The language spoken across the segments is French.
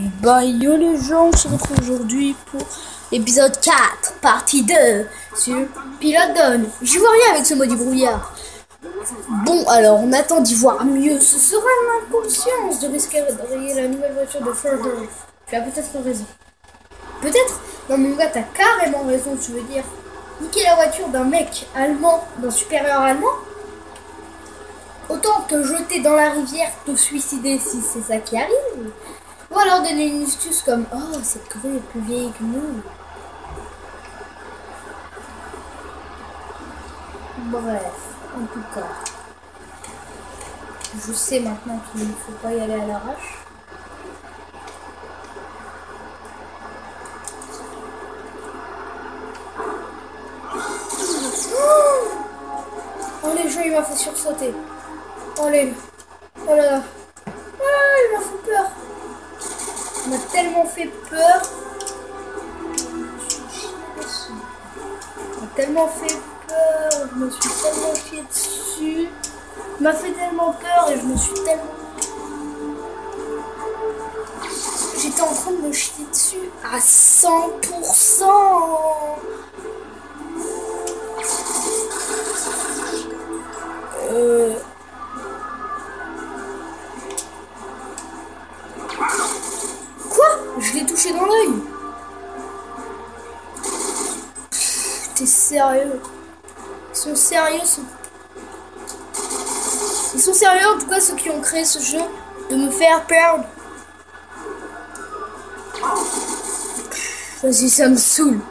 Bah yo les gens, on se retrouve aujourd'hui pour l'épisode 4, partie 2 sur Pilote Dawn. J'y vois rien avec ce maudit brouillard. Bon alors, on attend d'y voir mieux. Ce sera une inconscience de risquer de rayer la nouvelle voiture de Further. Tu as peut-être raison. Peut-être? Non mon gars, t'as carrément raison, tu veux dire. Niquer la voiture d'un mec allemand, d'un supérieur allemand? Autant te jeter dans la rivière, te suicider si c'est ça qui arrive. Ou alors donner une excuse comme « Oh, cette grue est plus vieille que nous ». Bref, en tout cas, je sais maintenant qu'il ne faut pas y aller à l'arrache. Oh les jeux, il m'a fait sursauter. Oh les... Oh là là. Ah, il m'a fait peur. Il m'a tellement fait peur. Il m'a tellement fait peur. Je me suis tellement chié dessus. Il m'a fait tellement peur et je me suis tellement... J'étais en train de me chier dessus à 100%. Quoi? Je l'ai touché dans l'œil. T'es sérieux? Ils sont sérieux Ils sont sérieux en tout cas ceux qui ont créé ce jeu de me faire perdre. Vas-y, ça me saoule.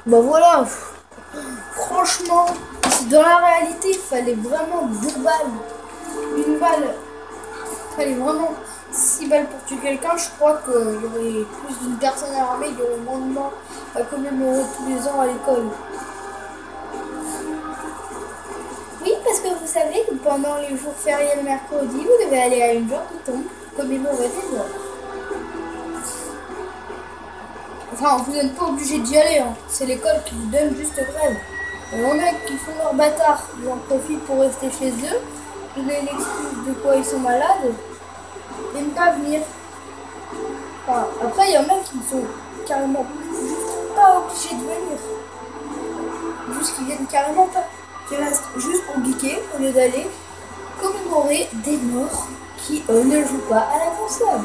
Bah voilà. Franchement, dans la réalité, il fallait vraiment 2 balles. Une balle. Il fallait vraiment 6 balles pour tuer quelqu'un. Je crois qu'il y aurait plus d'une personne armée, il y aurait moins de morts à commémorer tous les ans à l'école. Oui, parce que vous savez que pendant les jours fériés le mercredi, vous devez aller à une genre de tombe pour commémorer des morts. Enfin, vous n'êtes pas obligé d'y aller, hein. C'est l'école qui vous donne juste grève. Il y en a qui font leur bâtard, ils en profitent pour rester chez eux, donner l'excuse de quoi ils sont malades, et ne pas venir. Enfin, après, il y en a qui sont carrément juste pas obligés de venir. Juste qu'ils viennent carrément pas. Qui restent juste pour geeker au lieu d'aller commémorer des morts qui, eux, ne jouent pas à la console.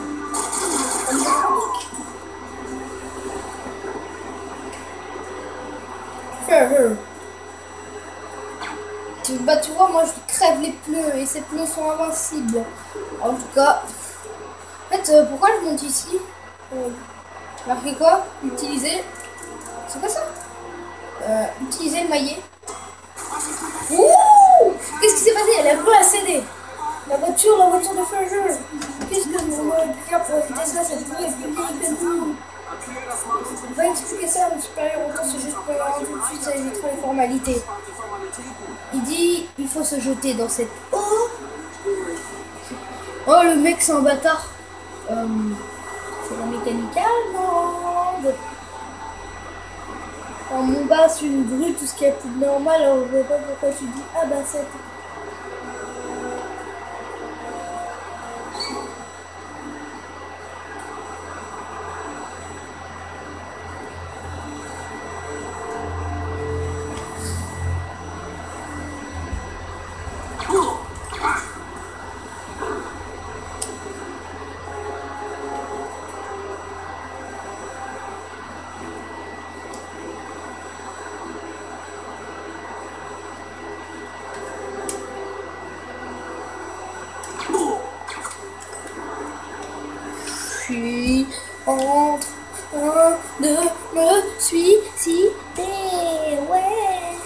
Bah tu vois, moi je crève les pneus et ces pneus sont invincibles. En tout cas, en fait, pourquoi je monte ici? Marqué quoi? Utiliser. C'est quoi ça? Utiliser le maillet. Ouh! Qu'est-ce qui s'est passé? Elle a voulu à céder. La voiture de Further. Qu'est-ce que vous voulez faire pour éviter ça? Cette grue est plus vieille que nous. On va expliquer ça à mon supérieur, autant c'est juste pour avoir tout de suite, ça évitera les formalités. Il dit, il faut se jeter dans cette eau. Oh, le mec, c'est un bâtard. C'est la mécanique allemande. En mon bas, c'est une grue, tout ce qui est plus normal, alors je vois pas pourquoi tu dis, ah bah c'est... en train de me suicider, ouais.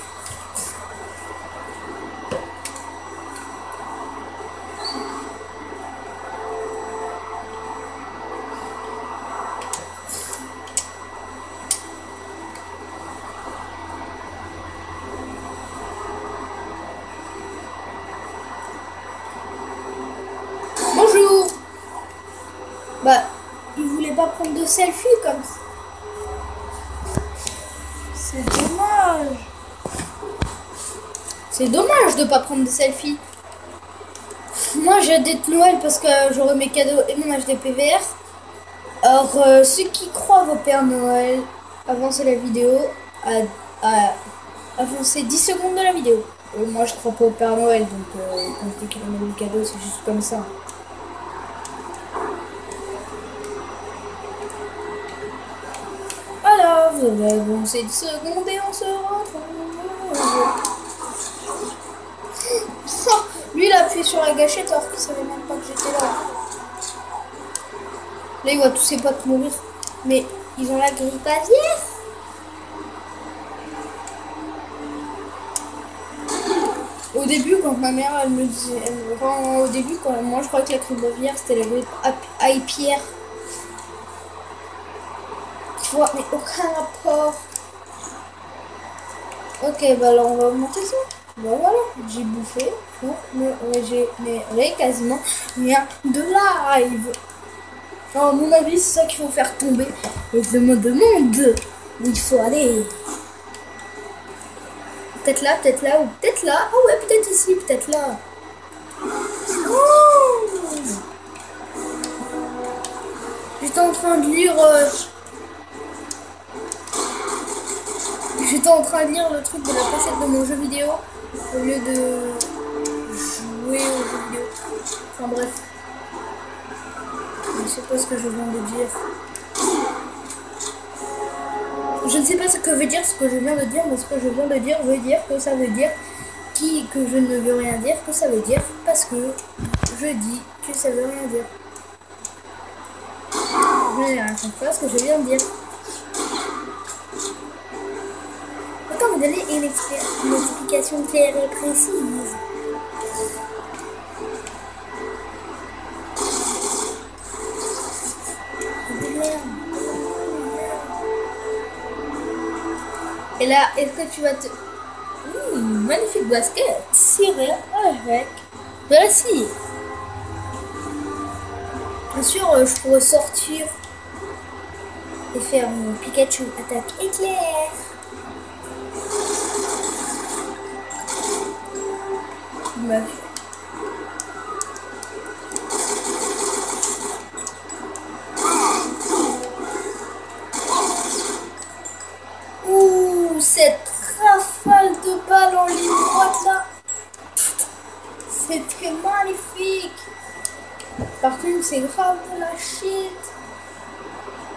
Bonjour. Bah, il voulait pas prendre de selfie comme ça. C'est dommage. C'est dommage de pas prendre de selfie. Moi j'ai des de Noël parce que j'aurai mes cadeaux et mon HDPVR. Alors ceux qui croient au Père Noël, avancez la vidéo à avancer 10 secondes de la vidéo. Moi je crois pas au Père Noël, donc quand je dis qu'il met le cadeau, c'est juste comme ça. Alors, vous allez avancer 10 secondes et on se retrouve. Lui il a appuyé sur la gâchette alors qu'il savait même pas que j'étais là. Là il voit tous ses potes mourir. Mais ils ont la grippe aviaire. Au début, quand ma mère elle me disait, au début, quand moi je croyais que la grippe aviaire c'était la grippe aviaire. Tu vois, mais aucun rapport. Ok, bah alors on va augmenter ça. Bah voilà, j'ai bouffé pour me régénérer quasiment rien de live. Alors, à mon avis, c'est ça qu'il faut faire tomber. Et je me demande où il faut aller. Peut-être là, ou peut-être là. Ah ouais, peut-être ici, peut-être là. Oh, j'étais en train de lire... J'étais en train de lire le truc de la pochette de mon jeu vidéo au lieu de jouer au jeu vidéo. Enfin bref. Je ne sais pas ce que je viens de dire. Je ne sais pas ce que veut dire ce que je viens de dire, mais ce que je viens de dire veut dire que ça veut dire que je ne veux rien dire, que ça veut dire parce que je dis que ça veut rien dire. Je n'ai rien compris à ce que je viens de dire. Autant vous donner une explication claire et précise. Et là, est-ce que tu vas te... magnifique basket ciré avec de la scie. Bien sûr, je pourrais sortir et faire mon Pikachu attaque éclair. Ma vie. Ouh, cette rafale de balles en ligne droite là, c'est très magnifique. Par contre, c'est grave de la shit.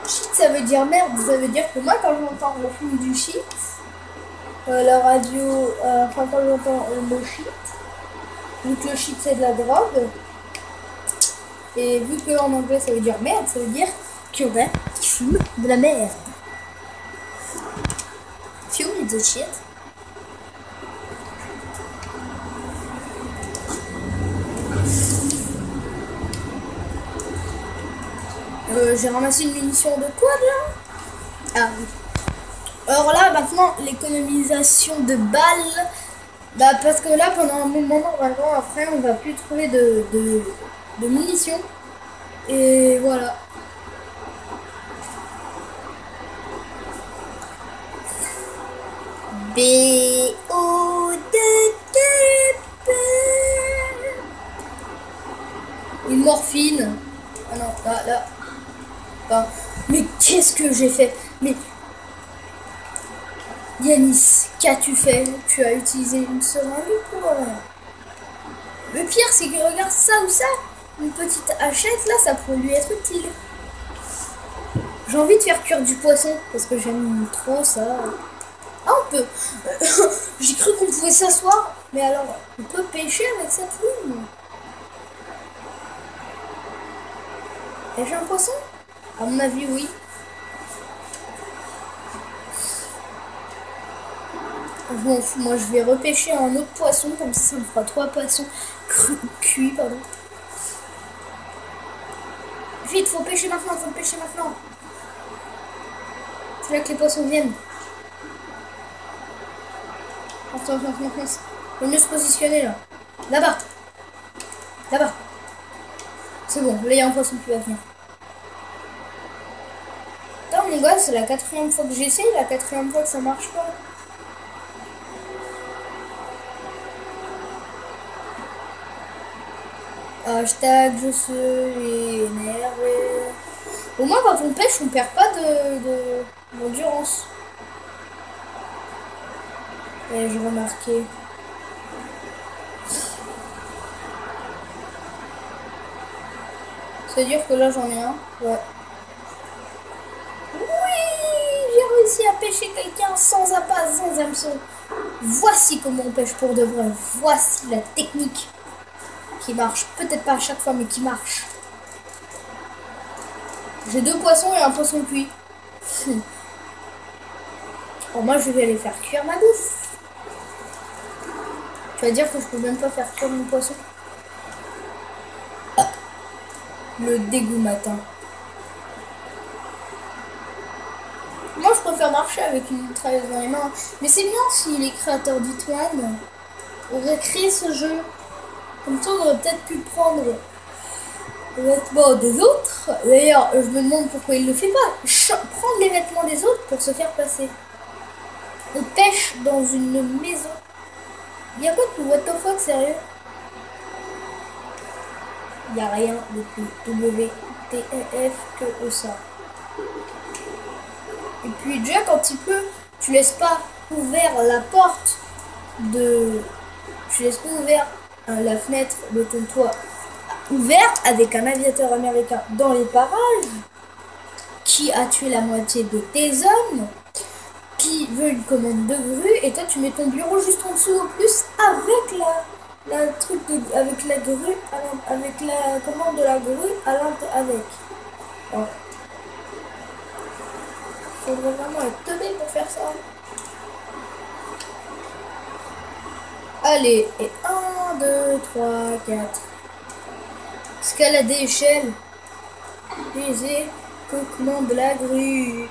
Shit, ça veut dire merde. Ça veut dire que moi, quand j'entends le film du shit, la radio, enfin quand j'entends le mot shit, donc le shit c'est de la drogue. Et vu que en anglais ça veut dire merde, ça veut dire qu'il y en a qui fument de la merde. Fume the shit. J'ai ramassé une munition de quoi là? Ah oui. Alors là maintenant l'économisation de balles. Bah parce que là pendant un moment normalement après on va plus trouver de munitions. Et voilà. Une morphine. Ah non, là. Enfin, mais qu'est-ce que j'ai fait? Mais Yanis, qu'as-tu fait? Tu as utilisé une seringue pour rien. Le pire, c'est que regarde ça ou ça. Une petite hachette là, ça pourrait lui être utile. J'ai envie de faire cuire du poisson parce que j'aime trop ça. Ah, on peut. J'ai cru qu'on pouvait s'asseoir, mais alors on peut pêcher avec sa plume. Pêcher un poisson? À mon avis, oui. Je m'en fous, moi je vais repêcher un autre poisson, comme ça me fera 3 poissons cuits, pardon. Vite, faut pêcher maintenant, C'est là que les poissons viennent. Attends. Il faut mieux se positionner là. Là-bas. C'est bon, là il y a un poisson qui va venir. Attends mon gars, c'est la 4e fois que j'essaye, la 4e fois que ça marche pas. Hashtag je suis énervé. Au moins quand on pêche, on perd pas d'endurance. Et j'ai remarqué. C'est-à-dire que là j'en ai un. Ouais. Oui, j'ai réussi à pêcher quelqu'un sans appât, sans hameçon. Voici comment on pêche pour de vrai. Voici la technique qui marche. Peut-être pas à chaque fois, mais qui marche. J'ai 2 poissons et un poisson cuit. Bon, moi, je vais aller faire cuire ma bouffe. Tu vas dire que je peux même pas faire cuire mon poisson. Ah. Le dégoût matin. Moi, je préfère marcher avec une mitrailleuse dans les mains. Mais c'est bien si les créateurs d'Hitman auraient créé ce jeu. Comme ça, on aurait peut-être pu prendre les vêtements des autres. D'ailleurs, je me demande pourquoi il ne le fait pas. Prendre les vêtements des autres pour se faire passer. On pêche dans une maison. Il y a quoi de what the fuck, sérieux? Il n'y a rien de plus WTF que ça. Et puis déjà quand il pleut, tu laisses pas ouvert la porte de... Tu laisses pas ouvert la fenêtre de ton toit ouverte avec un aviateur américain dans les parages qui a tué la moitié de tes hommes, qui veut une commande de grue, et toi tu mets ton bureau juste en dessous au plus avec la truc de, avec la grue, avec la commande de la grue avec. Voilà. Faudrait vraiment être teubé pour faire ça. Allez, et 1, 2, 3, 4. Escalader échelle. Baiser, commande de la grue.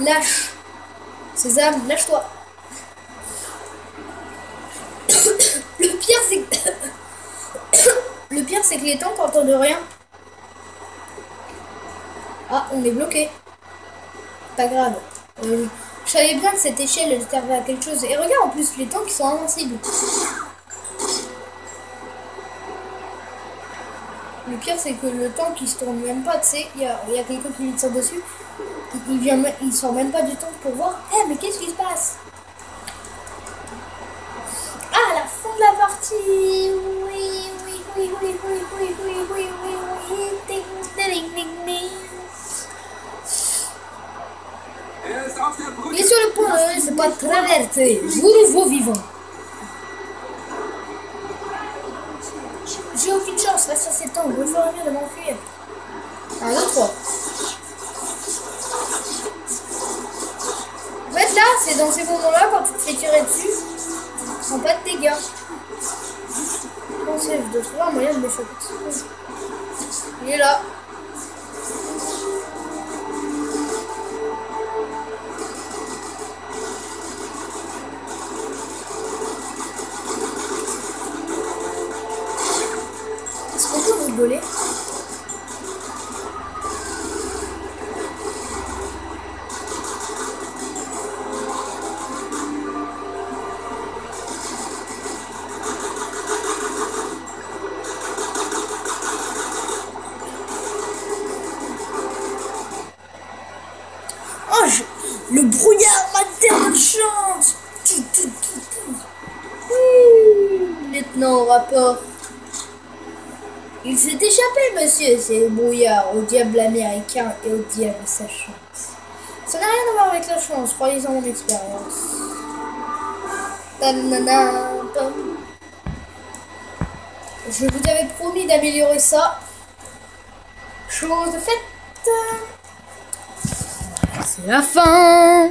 Lâche. Sésame, lâche-toi. Le pire, c'est que les tanks n'entendent rien. Ah, on est bloqué. Pas grave. Je savais bien que cette échelle, elle servait à quelque chose. Et regarde, en plus, les tanks, ils sont invincibles. Le pire, c'est que le tank, il se tourne même pas, tu sais. Il y a quelqu'un qui lui tire dessus. Il sort même pas du tank pour voir. Eh, mais qu'est-ce qui se passe? Ah, à la fin de la partie. Oui. Il est sur le point, c'est pas traversé. Je vous revois vivant. J'ai aucune chance face à cet angle. Je ferais mieux de m'enfuir. 1, 2, 3. En fait, là, c'est dans ces moments-là, quand tu te fais tirer dessus, tu prends pas de dégâts. Je dois trouver un moyen de m'échapper. Il est là. Est-ce qu'on peut rigoler? Le brouillard m'a chance. Oui, lieutenant au rapport. Il s'est échappé, monsieur, c'est le brouillard, au diable américain et au diable sa chance. Ça n'a rien à voir avec la chance, croyez-en mon expérience. Je vous avais promis d'améliorer ça. Chose faite. C'est la fin.